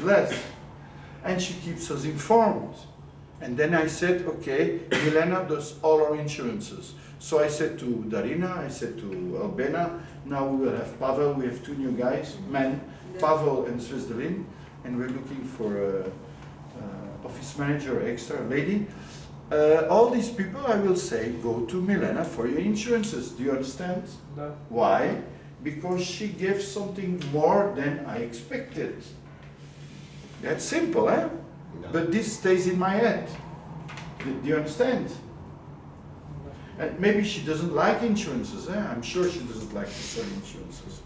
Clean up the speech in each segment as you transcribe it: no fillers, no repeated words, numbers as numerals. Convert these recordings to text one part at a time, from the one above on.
less. And she keeps us informed. And then I said, okay, Milena does all our insurances. So I said to Darina, I said to Albena, now we will have Pavel, we have two new guys, men, Pavel and Svezdelin, and we're looking for a office manager, extra lady. All these people, I will say, go to Milena for your insurances. Do you understand? No. Why? Because she gives something more than I expected. That's simple, eh? No. But this stays in my head. Do you understand? And maybe she doesn't like insurances, eh? I'm sure she doesn't like to sell insurances.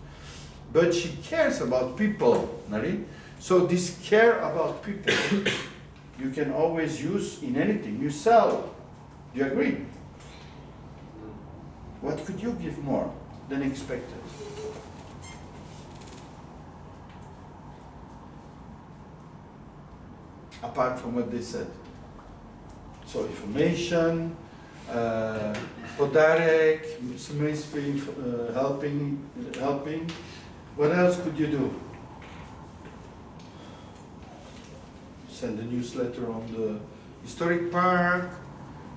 But she cares about people, Nari. So this care about people, you can always use in anything you sell. Do you agree? What could you give more than expected? Apart from what they said. So information, podarek, smysl, helping. What else could you do? Send a newsletter on the historic park.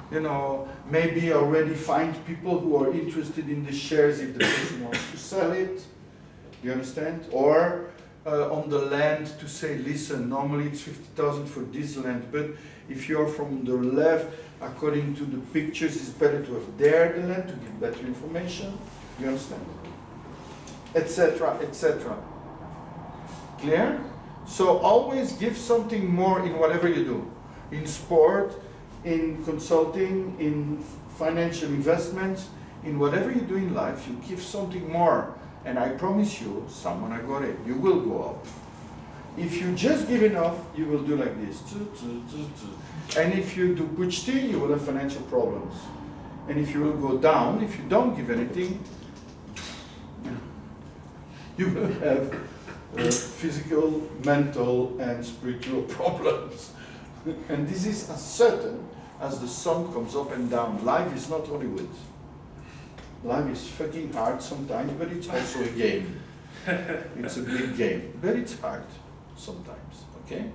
You know, maybe already find people who are interested in the shares if the person wants to sell it. You understand? Or on the land to say, listen, normally it's 50,000 for this land, but if you're from the left, according to the pictures, it's better to have there the land to give better information. You understand? Etc., etc. Clear? So always give something more in whatever you do. In sport, in consulting, in financial investments, in whatever you do in life, you give something more. And I promise you, someone I got it, you will go up. If you just give enough, you will do like this. And if you do puchti, you will have financial problems. And if you will go down, if you don't give anything, you will have physical, mental, and spiritual problems. And this is as certain as the sun comes up and down. Life is not Hollywood. Life is fucking hard sometimes, but it's also a game. It's a big game, but it's hard sometimes, okay?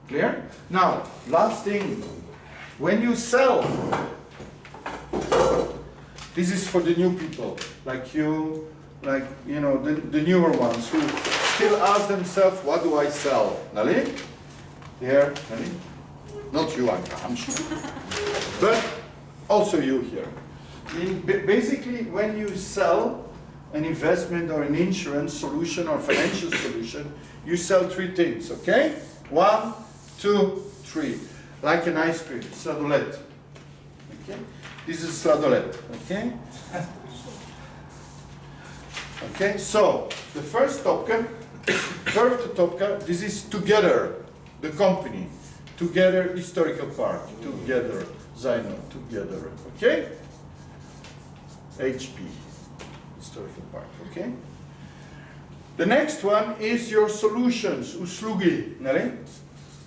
Clear? Now, last thing, when you sell, this is for the new people, like you, like, you know, the newer ones who still ask themselves, what do I sell? Nali? Here, Nali? Not you, I'm sure. But also you here. Basically, when you sell an investment or an insurance solution or financial solution, you sell three things, okay? 1, 2, 3. Like an ice cream, sladoled. Okay? This is sladoled, okay? Okay, so the first topka, this is together, the company. Together, historical park. Together, Zaino, together, okay? HP, historical park, okay? The next one is your solutions, uslugi, нали?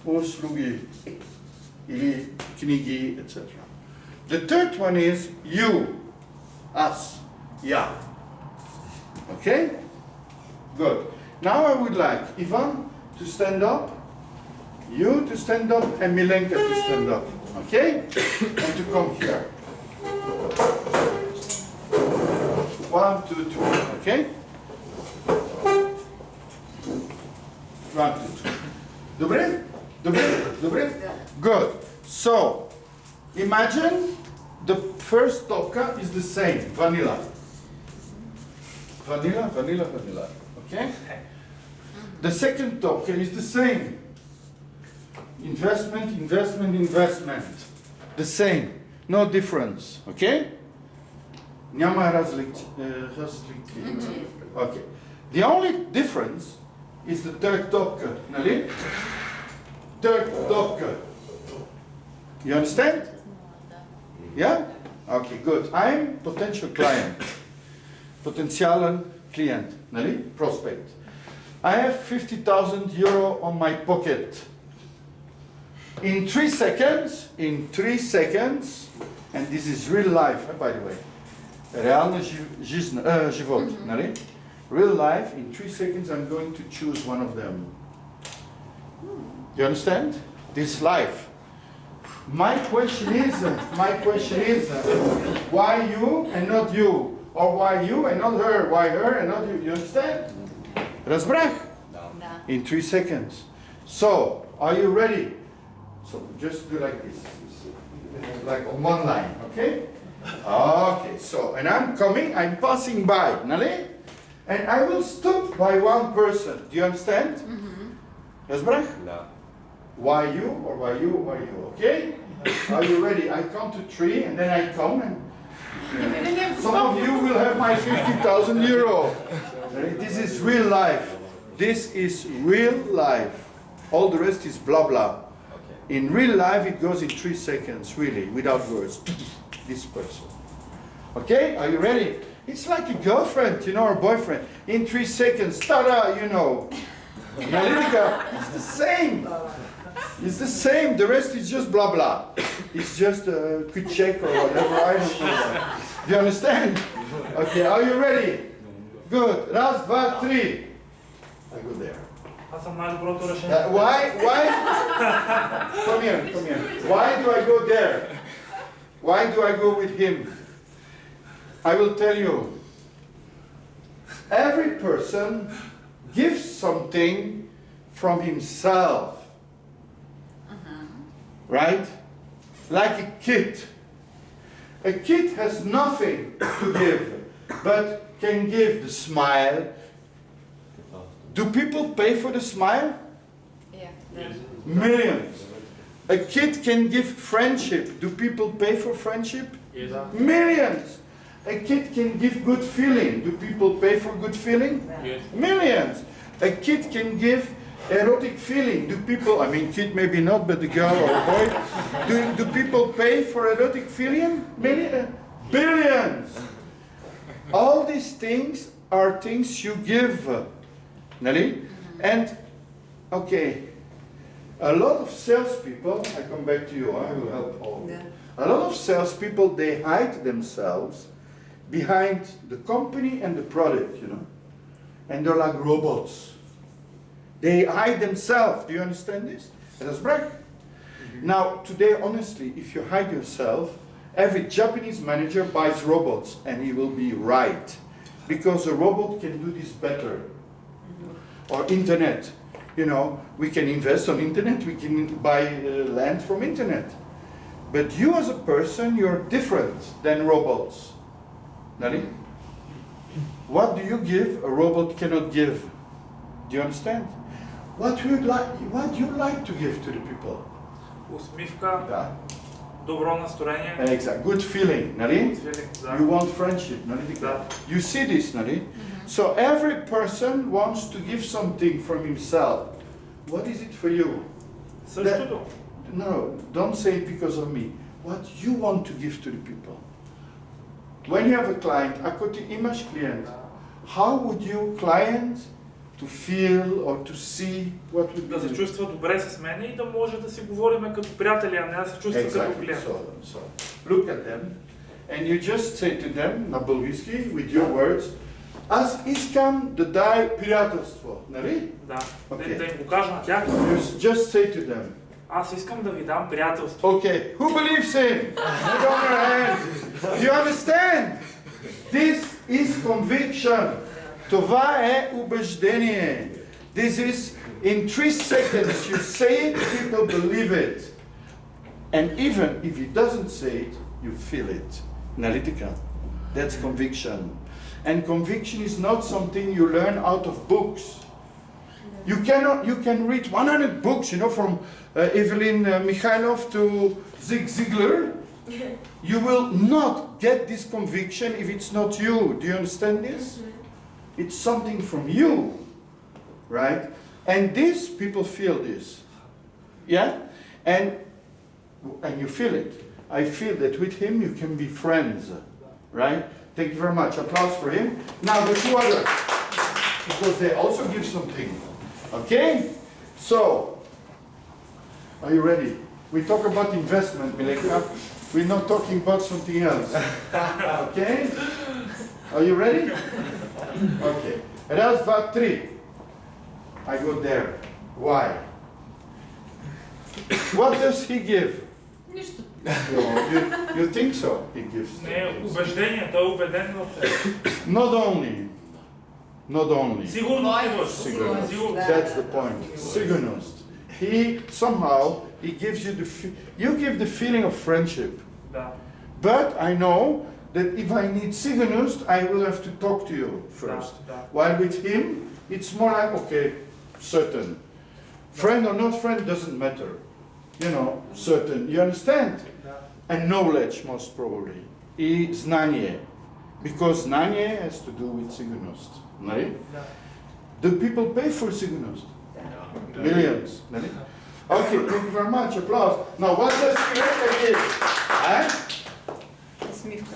Uslugi, ili knigi, etc. The third one is you, us, yeah. Okay? Good. Now I would like Ivan to stand up, you to stand up, and Milenka to stand up, okay? And to come here. 1, 2, 3, okay? 1, 2, 3. Dobre? Dobre? Dobre? Good. So, imagine the first topka is the same, vanilla. Vanilla, vanilla, vanilla, okay? The second topka is the same. Investment, investment, investment. The same, no difference, okay? Няма различие. Okay. The only difference is the third topka, нали? Third topka. You understand? Yeah? Okay, good. I'm potential client. Potentialen client, нали? Prospect. I have 50,000 euro on my pocket. In 3 seconds, and this is real life, by the way. Realny живот, нали? Real life, in 3 seconds I'm going to choose one of them. You understand? This life. My question is, why you and not you? Or why you and not her? Why her and not you? You understand? Разбрах? In 3 seconds. So, are you ready? So, just do like this. Like on one line, okay? Okay, so, and I'm coming, I'm passing by, нали? And I will stop by one person. Do you understand? Разбрах? No. Why you or why you or why you, okay? Are you ready? I count to 3 and then I come and some of you will have my 50,000 euro. This is real life. This is real life. All the rest is blah blah. Okay. In real life it goes in 3 seconds, really, without words. This person. Okay? Are you ready? It's like a girlfriend, you know, or boyfriend. In 3 seconds, tada, you know. Analytica, it's the same. It's the same. The rest is just blah blah. It's just a quick check or whatever. I don't know. Do you understand? Okay, are you ready? Good. Раз, два, три. I go there. Аз съм най-доброто решение. Why? Come here. Why do I go there? Why do I go with him? I will tell you. Every person gives something from himself. Right? Like a kid. A kid has nothing to give, but can give the smile. Do people pay for the smile? Yeah. Millions. A kid can give friendship. Do people pay for friendship? Yes. Millions. A kid can give good feeling. Do people pay for good feeling? Yes. Millions. A kid can give erotic feeling. Do people, I mean kid maybe not, but the girl or boy, do people pay for erotic feeling? Billions. All these things are things you give. Nelly? And, okay, a lot of salespeople, I come back to you, I will help all of you. A lot of salespeople, they hide themselves behind the company and the product, you know. And they're like robots. They hide themselves. Do you understand this? That's break. Now, today, honestly, if you hide yourself, every Japanese manager buys robots, and he will be right. Because a robot can do this better. Or internet. You know, we can invest on internet, we can buy land from internet. But you as a person, you're different than robots. Nani? What do you give a robot cannot give? Do you understand? What do you like to give to the people? Усмивка, Да. добро настроение. Exactly. Good feeling, Nari? Да. You want friendship, Nari? Да. You see this, Nari? So every person wants to give something from himself. What is it for you? Същото. No, don't say it because of me. What you want to give to the people. When you have a client, ако ти имаш клиент, how would you client to feel or to see what would be Да се чувства добре с мен и да може да си говорим като приятели, а не да се чувства като Exactly. клиент. So look at them and you just say to them на български with your words, аз искам да дай приятелство, нали? Да, Okay. да им го кажа на тях. You just say to them. Аз искам да ви дам приятелство. Okay, who believes in? Put on your hands. Do you understand? This is conviction. Това е убеждение. This is in 3 seconds you say it, people believe it. And even if he doesn't say it, you feel it. Analytica. That's conviction. And conviction is not something you learn out of books. You can read 100 books, you know, from Evelyn Mikhailov to Zig Ziglar. You will not get this conviction if it's not you. Do you understand this? It's something from you, right? And this, people feel this. Yeah? And you feel it. I feel that with him you can be friends, right? Thank you very much. Applause for him. Now the two others, because they also give something. Okay? So, are you ready? We talk about investment, Mileka. We're not talking about something else. Okay? Are you ready? Okay. Raz, dva, tri. I go there. Why? What does he give? Нищо. You think so? He gives. Не е убеждение, той е убеден в себе. Not only. Сигурно Това си е лъж. сигурност, Сигурно. да. That's the point. Sigurnost. He somehow he gives you you give the feeling of friendship. Да. But I know that if I need Sigurnost, I will have to talk to you first. Да. While with him, it's more like okay, certain. Friend or not friend doesn't matter. You know, certain. You understand? Да. And knowledge, most probably, is znanje. Because znanje has to do with Sigurnost. Right? Да. Do people pay for Sigurnost? Millions. Right? Okay, thank you very much. Applause. Now, what does Milenka give? Eh? Усмивка.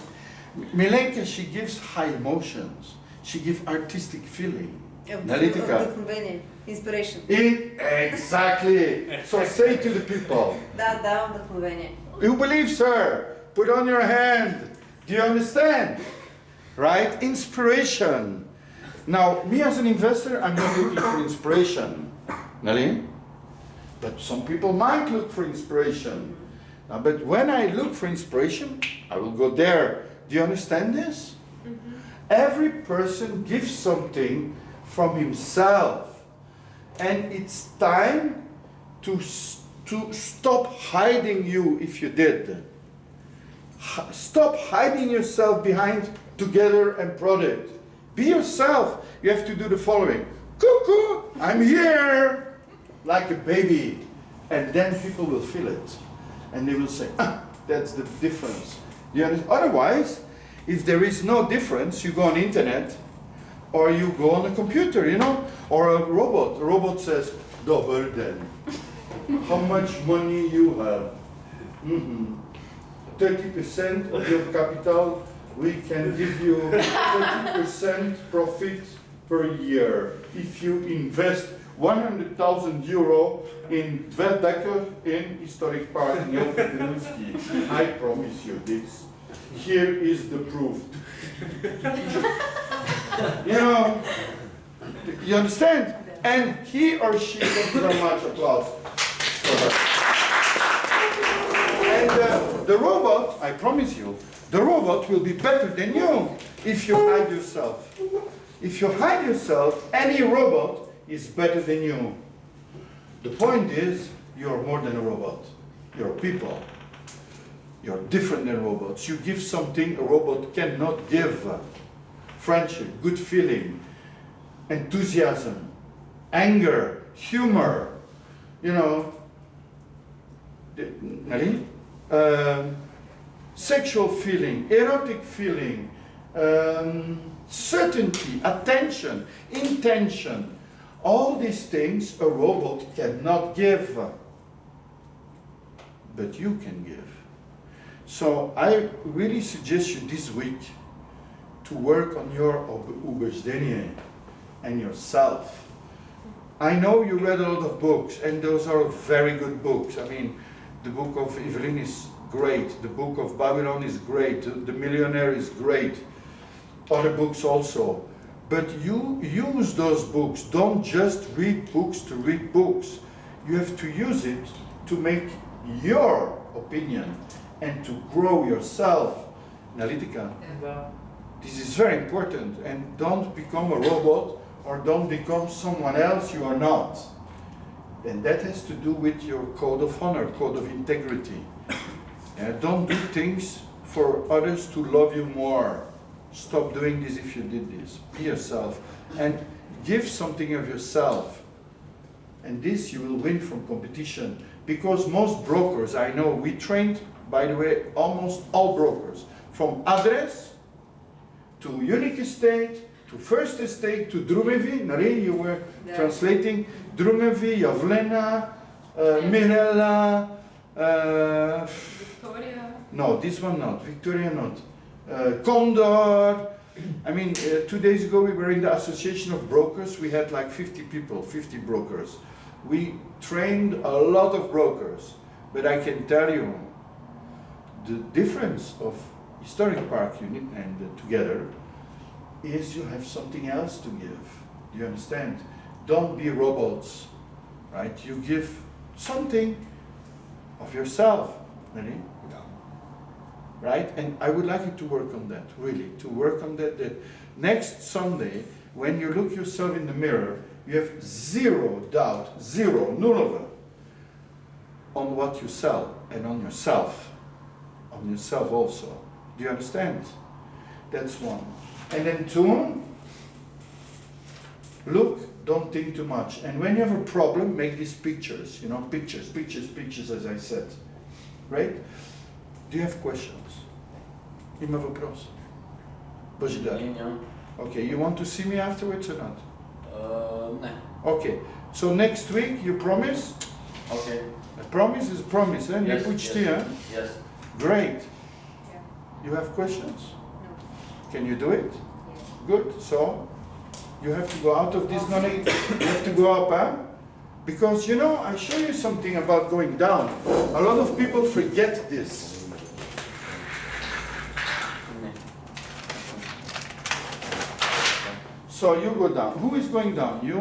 Milenka, she gives high emotions. She gives artistic feeling. Analytica. Вдъхновение. Inspiration. Exactly. So say to the people, Да, давам вдъхновение. you believe, sir? Put on your hand. Do you understand? Right? Inspiration. Now, me as an investor, I'm not looking for inspiration. Nelly? But some people might look for inspiration. But when I look for inspiration, I will go there. Do you understand this? Every person gives something from himself. And it's time to stop hiding you if you did. Stop hiding yourself behind together and product. Be yourself. You have to do the following. Cuckoo, I'm here. Like a baby. And then people will feel it. And they will say, that's the difference. You understand? Otherwise, if there is no difference, you go on internet or you go on a computer, you know, or a robot. A robot says, "Dober den. How much money you have? 30% of your capital, we can give you 30% profit per year. If you invest 100,000 euro in Dwerdacker in Historic Park in Jolfitynski, I promise you this. Here is the proof." You know, you understand? And he or she, thank you very much, applause for her. And the robot, I promise you, the robot will be better than you if you hide yourself. If you hide yourself, any robot is better than you. The point is, you're more than a robot. You're people. You're different than robots. You give something a robot cannot give. Friendship, good feeling, enthusiasm, anger, humor, you know, sexual feeling, erotic feeling, certainty, attention, intention. All these things a robot cannot give, but you can give. So I really suggest you this week to work on your убеждение and yourself. I know you read a lot of books, and those are very good books. I mean, the book of Evelyn is great, the book of Babylon is great, The Millionaire is great, other books also. But you use those books. Don't just read books to read books. You have to use it to make your opinion and to grow yourself. Analytica. Да. This is very important, and don't become a robot or don't become someone else you are not. And that has to do with your code of honor, code of integrity. Don't do things for others to love you more. Stop doing this if you did this. Be yourself and give something of yourself. And this you will win from competition. Because most brokers, I know, we trained, by the way, almost all brokers, from address to unique estate, to first estate, to Drumevi. Nari, you were translating Drumevi, Yavlena, Mirella, Victoria. no, this one not, Victoria not, Condor. I mean, 2 days ago we were in the Association of Brokers. We had like 50 people, 50 brokers. We trained a lot of brokers, but I can tell you the difference of Historic Park unit and together is you have something else to give. Do you understand? Don't be robots, right? You give something of yourself. Really? Right? And I would like you to work on that, really, to work on that. That next Sunday, when you look yourself in the mirror, you have zero doubt, zero, nul, on what you sell and on yourself also. Do you understand? That's one. And then two, look, don't think too much. And when you have a problem, make these pictures, pictures, as I said. Right? Do you have questions? Има въпрос? Божидар. Okay, you want to see me afterwards or not? No. Okay, so next week you promise? Okay. A promise is a promise, eh? Yes, yes. Great. Yeah. You have questions? No. Can you do it? Yes. Good, so you have to go out of this money, you have to go up, huh? Because I show you something about going down. A lot of people forget this. So you go down. Who is going down? You,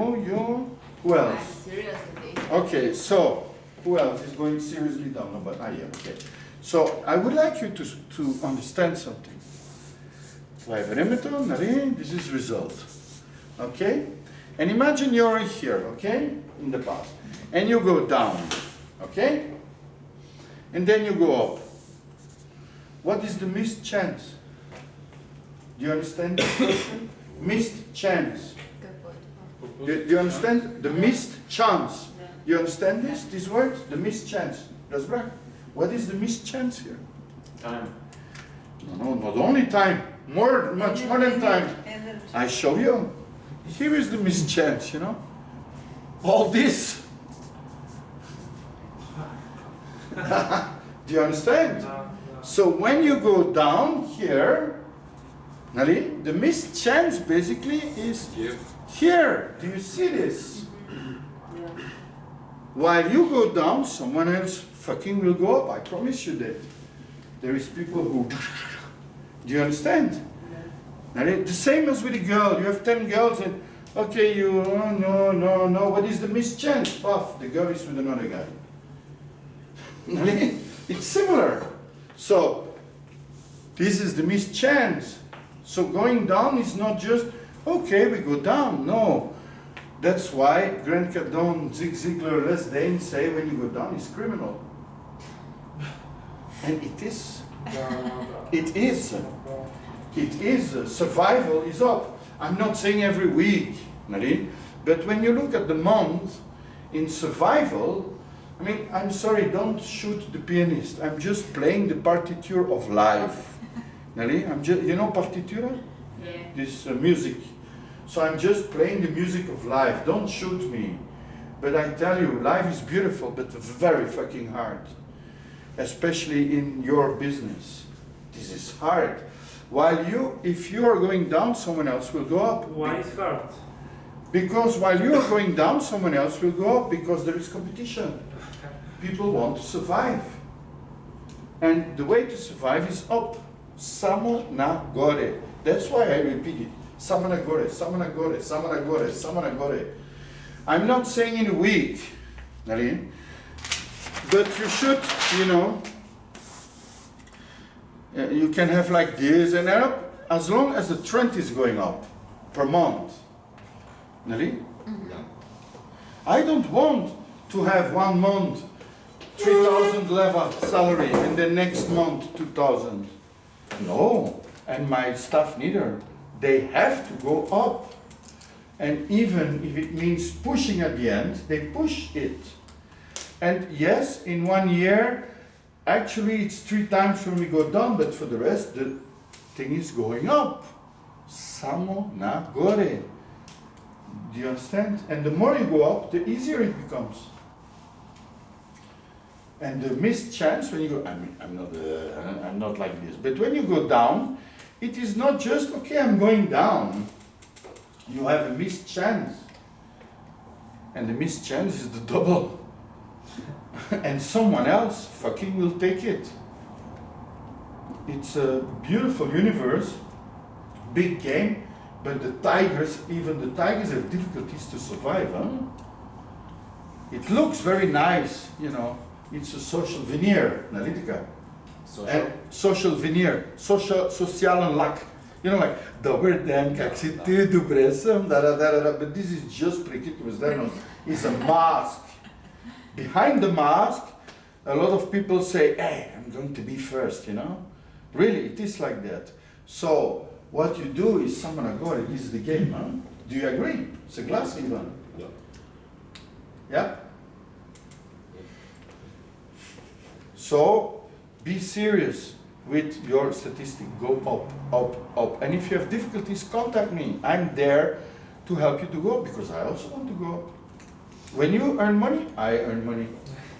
who else? Seriously. Okay, so who else is going seriously down? No, but yeah, okay. So I would like you to understand something. This is result. Okay? And imagine you're here, okay? In the past. And you go down. Okay? And then you go up. What is the missed chance? Do you understand the question? Missed chance. Do you understand? The missed chance. You understand this word? The missed chance. That's right. What is the missed chance here? Time. No, not only time. Much more than time. Energy. I show you. Here is the missed chance, All this. Do you understand? So when you go down here, the missed chance basically is here. Do you see this? Yeah. While you go down, someone else fucking will go up. I promise you that. There is people who... Do you understand? The same as with a girl. You have 10 girls and, okay, no. What is the missed chance? Puff, the girl is with another guy. It's similar. So, this is the missed chance. So going down is not just, okay, we go down. No. That's why Grant Cardone, Zig Ziglar, Les Dane say when you go down, it's criminal. And it is. It is. It is. Survival is up. I'm not saying every week, but when you look at the month in survival, I'm sorry, don't shoot the pianist. I'm just playing the partiture of life. I'm just, partitura? Yeah. This music. So I'm just playing the music of life. Don't shoot me. But I tell you, life is beautiful, but very fucking hard. Especially in your business. This is hard. If you are going down, someone else will go up. Why is hard? Because while you are going down, someone else will go up because there is competition. People want to survive. And the way to survive is up. Samo na gore. That's why I repeat it. Samo na gore, samo na gore, samo na gore, samo na gore. I'm not saying in a week, but you should, you can have like this and up, as long as the trend is going up per month. I don't want to have 1 month 3,000 leva salary and the next month 2,000. No, and my staff neither. They have to go up. And even if it means pushing at the end, they push it. And yes, in 1 year, actually it's 3 times when we go down, but for the rest, the thing is going up. Samo na gore. Do you understand? And the more you go up, the easier it becomes. And the missed chance when you go, I'm not like this, but when you go down, it is not just, okay, I'm going down. You have a missed chance. And the missed chance is the double. And someone else fucking will take it. It's a beautiful universe, big game, but even the tigers have difficulties to survive, huh? It looks very nice, It's a social veneer, analytica. Social. And social veneer, sociale lak. You know, like, dober dan, kak si tu, dobre sam, da. But this is just prekitmus danos. It's a mask. Behind the mask, a lot of people say, hey, I'm going to be first, you know? Really, it is like that. So, what you do is, Samanagori, this is the game, huh? Do you agree? It's a glass, Ivan. Yeah. Yeah? So, be serious with your statistic. Go up. And if you have difficulties, contact me. I'm there to help you to go, because I also want to go up. When you earn money, I earn money.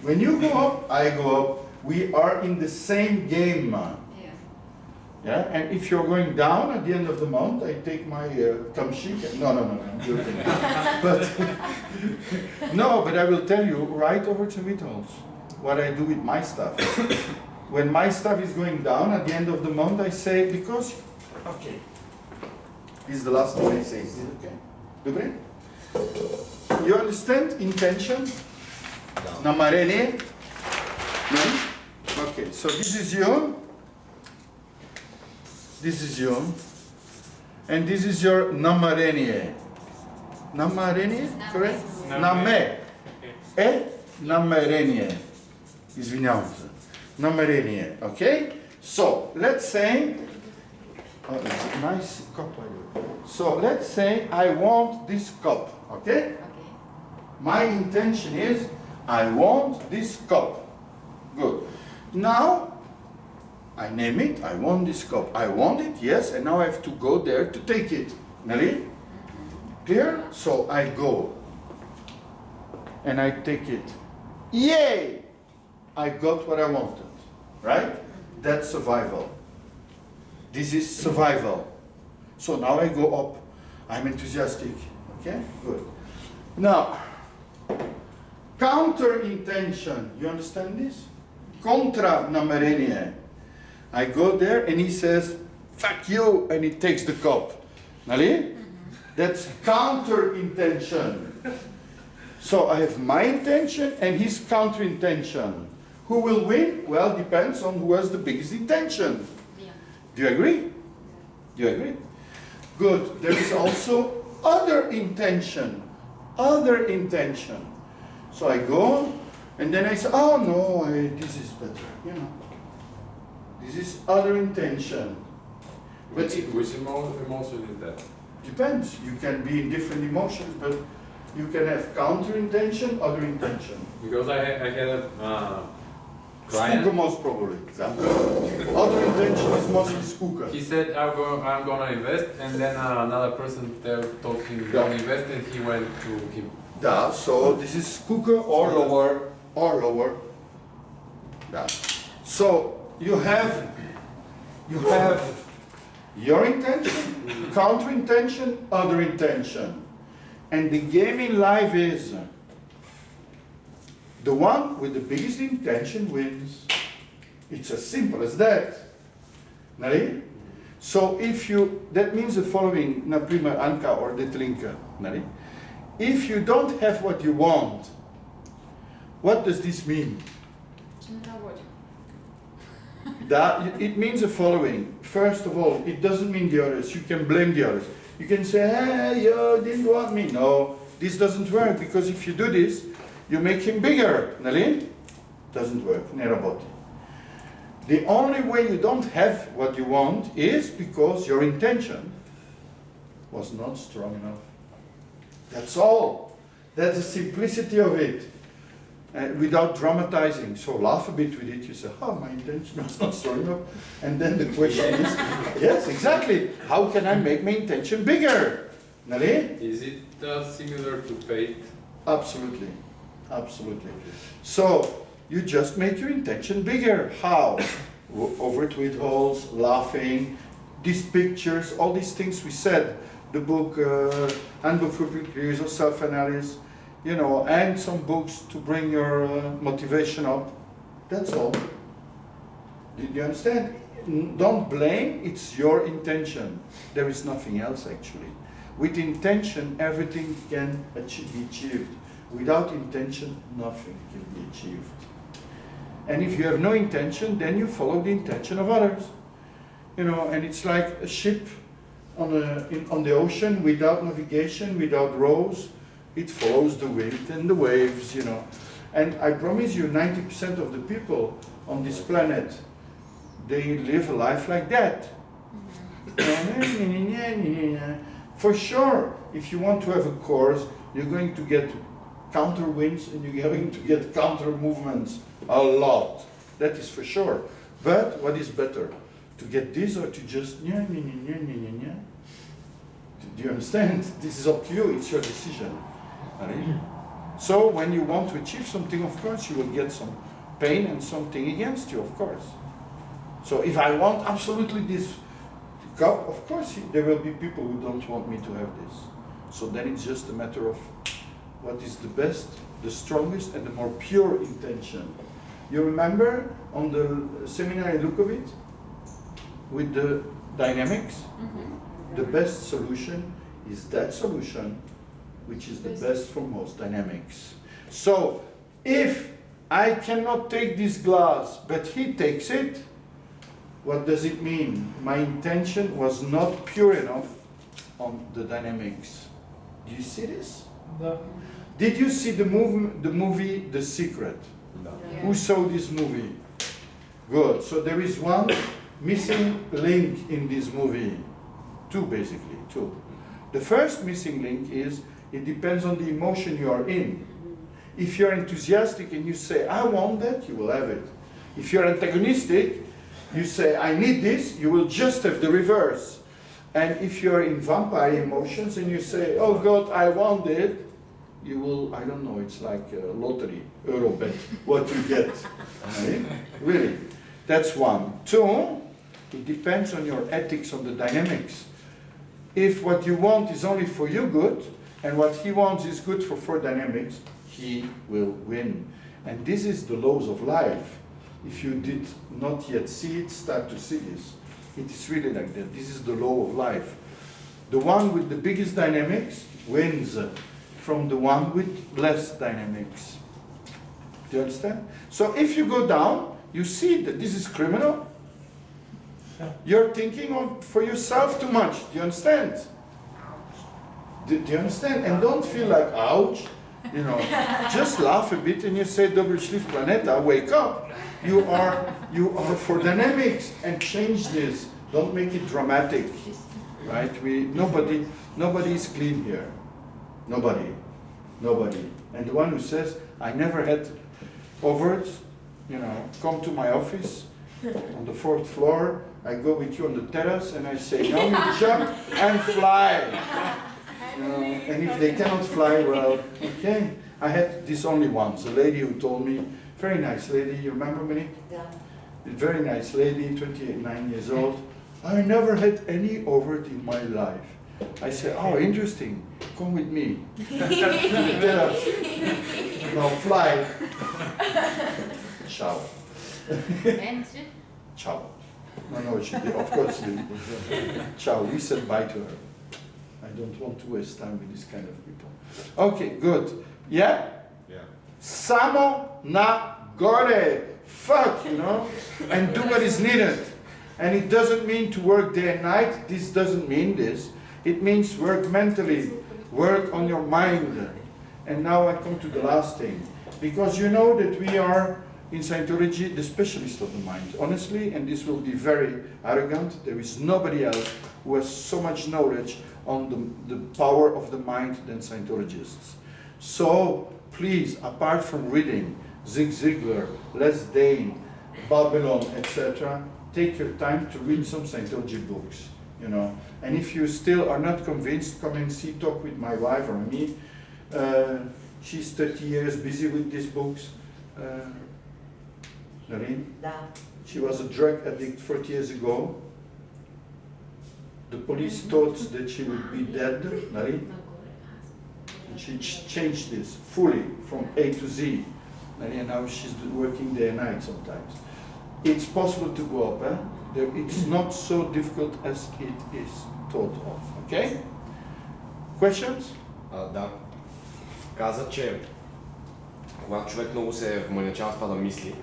When you go up, I go up. We are in the same game, man. Yeah. Yeah, and if you're going down at the end of the month, I take my tamshik. No, I'm joking. But but I will tell you right over to Vitals what I do with my stuff. When my stuff is going down at the end of the month, I say, because, okay, this is the last thing I say. Is it okay? Dobre? You understand intention? Namarene? No? Okay, so this is you. This is you. And this is your namarenie. Namarenie, correct? Name. Namarenie. Извинявам се. Namarenie, okay? So, let's say, oh, it's a nice cup. So, let's say I want this cup, okay? Okay. My intention is, I want this cup. Good. Now, I name it, I want this cup. I want it, yes, and now I have to go there to take it. Nelly? Clear? So I go. And I take it. Yay! I got what I wanted. Right? That's survival. This is survival. So now I go up. I'm enthusiastic. Okay? Good. Now, counter intention. You understand this? Contra namerenie. I go there and he says, fuck you, and he takes the cup. Nali? That's counter intention. So I have my intention and his counter intention. Who will win? Well, depends on who has the biggest intention. Yeah. Do you agree? Do you agree? Good. There is also other intention. Other intention. So I go and then I say, oh no, this is better, you know. This is other intention. But Which emotion is that? depends. You can be in different emotions, but you can have counter intention, other intention. Because I had a Skoeka client. most probably. Other intention is mostly skoeka. He said I'm gonna invest, and then another person told him don't invest, and he went to him. Yeah, so this is skoeka or lower. Yeah. So you have your intention, counter intention, other intention. And the game in life is the one with the biggest intention wins. It's as simple as that. Nari? So if you, that means the following, na prima anka or detlinka. Nari? If you don't have what you want, what does this mean? That it means the following. First of all, it doesn't mean the others. You can blame the others. You can say, hey, you didn't want me. No, this doesn't work, because if you do this, you make him bigger. Nalin? Doesn't work. Neraboti. The only way you don't have what you want is because your intention was not strong enough. That's all. That's the simplicity of it. Without dramatizing. So laugh a bit with it. You say, oh, my intention was not strong enough. And then the question is, yes, exactly. How can I make my intention bigger? Nali? Is it similar to faith? Absolutely. Absolutely. So you just make your intention bigger. How? Over tweet holes, laughing, these pictures, all these things we said. The book, Handbook for Creators of Self-Analysis, you know, and some books to bring your motivation up. That's all. Did you understand? Don't blame, it's your intention. There is nothing else actually. With intention, everything can be achieved. Without intention, nothing can be achieved. And if you have no intention, then you follow the intention of others. You know, and it's like a ship on the ocean without navigation, without rows. It follows the wind and the waves, you know. And I promise you, 90% of the people on this planet, they live a life like that. For sure, if you want to have a course, you're going to get counter winds and you're going to get counter movements a lot. That is for sure. But what is better? To get this or to just Do you understand? This is up to you, it's your decision. So when you want to achieve something, of course, you will get some pain and something against you, of course. So if I want absolutely this cup, of course, there will be people who don't want me to have this. So then it's just a matter of what is the best, the strongest, and the more pure intention. You remember on the seminar in Lukovic with the dynamics? The best solution is that solution, which is the best for most dynamics. So if I cannot take this glass, but he takes it, what does it mean? My intention was not pure enough on the dynamics. Do you see this? Да. Did you see the movie The Secret? No. Who saw this movie? Good. So there is one missing link in this movie. Two, basically, two. The first missing link is it depends on the emotion you are in. If you're enthusiastic and you say, I want that, you will have it. If you're antagonistic, you say, I need this, you will just have the reverse. And if you're in vampire emotions and you say, oh God, I want it, you will, I don't know, it's like a lottery, Eurobet, what you get. Right? Really. That's one. Two, it depends on your ethics, on the dynamics. If what you want is only for you good, and what he wants is good for four dynamics, he will win. And this is the laws of life. If you did not yet see it, start to see this. It is really like that. This is the law of life. The one with the biggest dynamics wins from the one with less dynamics. Do you understand? So if you go down, you see that this is criminal. You're thinking for yourself too much. Do you understand? Do you understand? And don't feel like, ouch. You know, just laugh a bit and you say, Doppelschliff Planeta, wake up. You are for dynamics and change this. Don't make it dramatic, right? Nobody is clean here. Nobody. And the one who says, I never had ovards, you know, come to my office on the 4th floor. I go with you on the terrace and I say, now you jump and fly. You know, and if they cannot fly, well, okay. I had this only once, a lady who told me, very nice lady, you remember me? Yeah. A very nice lady, 29 years old. I never had any overt in my life. I said, oh, interesting, come with me. Terrace. Now fly. Ciao. And Ciao. No, she did, of course she did. Ciao, we said bye to her. I don't want to waste time with this kind of people. Okay, good. Yeah? Yeah. Samo na gore. Fuck, you know? And do what is needed. And it doesn't mean to work day and night. This doesn't mean this. It means work mentally. Work on your mind. And now I come to the last thing. Because you know that we are, in Scientology, the specialist of the mind. Honestly, and this will be very arrogant, there is nobody else who has so much knowledge on the power of the mind than Scientologists. So, please, apart from reading Zig Ziglar, Les Dane, Babylon, etc., take your time to read some Scientology books, you know. And if you still are not convinced, come and talk with my wife or me. She's 30 years busy with these books. Narine? She was a drug addict 40 years ago. The police thought that she would be dead, Narine. And she changed this fully from A to Z. And now she's working day and night sometimes. It's possible to go up, eh? It's not so difficult as it is thought of, okay? Questions? Да. Каза, че когато човек много се вманячава в това да мисли,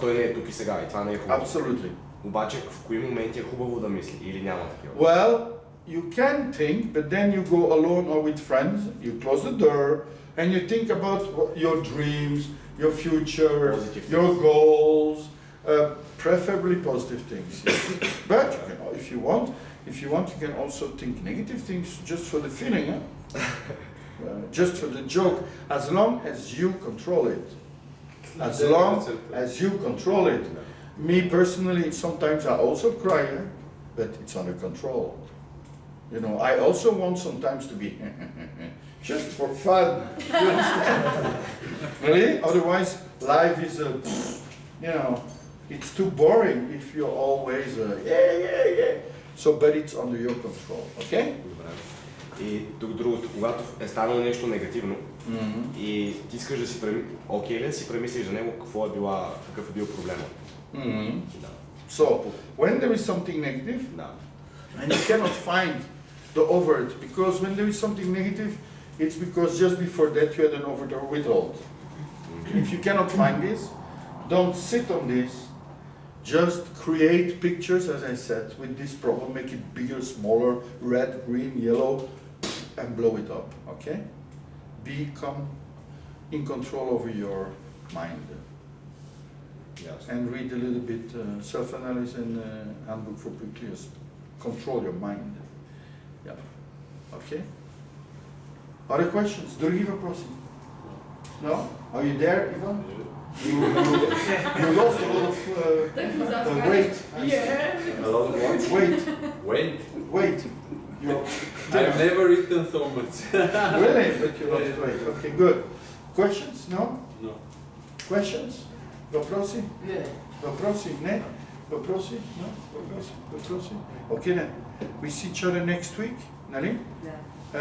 той не е тук и сега и това не е хубаво. Absolutely. Обаче в кои моменти е хубаво да мисли или няма такива? Well, you can think, but then you go alone or with friends, you close the door, and you think about your dreams, your future, Positive your things. goals, preferably positive things. Yes. But you can, if you want, you can also think negative things just for the feeling, just for the joke, as long as you control it. As long as you control it. Me personally, sometimes I also cry, but it's under control. You know, I also want sometimes to be just for fun. You understand? Really? Otherwise, life is you know, it's too boring if you're always yeah. So, but it's under your control. Okay? Добре. И тук другото, когато е станало нещо негативно и ти искаш да си окей ли си премислиш за него какъв е бил проблема. Да. So, when there is something negative, Да. and you cannot find the overt, because when there is something negative, it's because just before that you had an overt or withhold. If you cannot find this, don't sit on this. Just create pictures, as I said, with this problem, make it bigger, smaller, red, green, yellow, and blow it up, okay? Become in control over your mind. Yes. And read a little bit self-analysis and handbook for Procleus. Control your mind. Yeah. Okay? Other questions? Други въпроси? No? Are you there, Ivan? You lost a lot of weight. A lot of what? Weight. Wait. I've never eaten so much. Really? But you lost weight. Okay, good. Questions? No? No. Questions? Въпроси? Не. Въпроси? Не? Въпроси? No? Въпроси? Okay then. We see each other next week, нали? Да.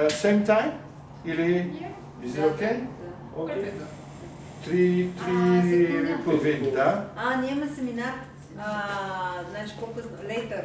Same time? Или... Is it okay? Okay. Перфектно. 3:30, да? ние имаме семинар, значи по-късно, later.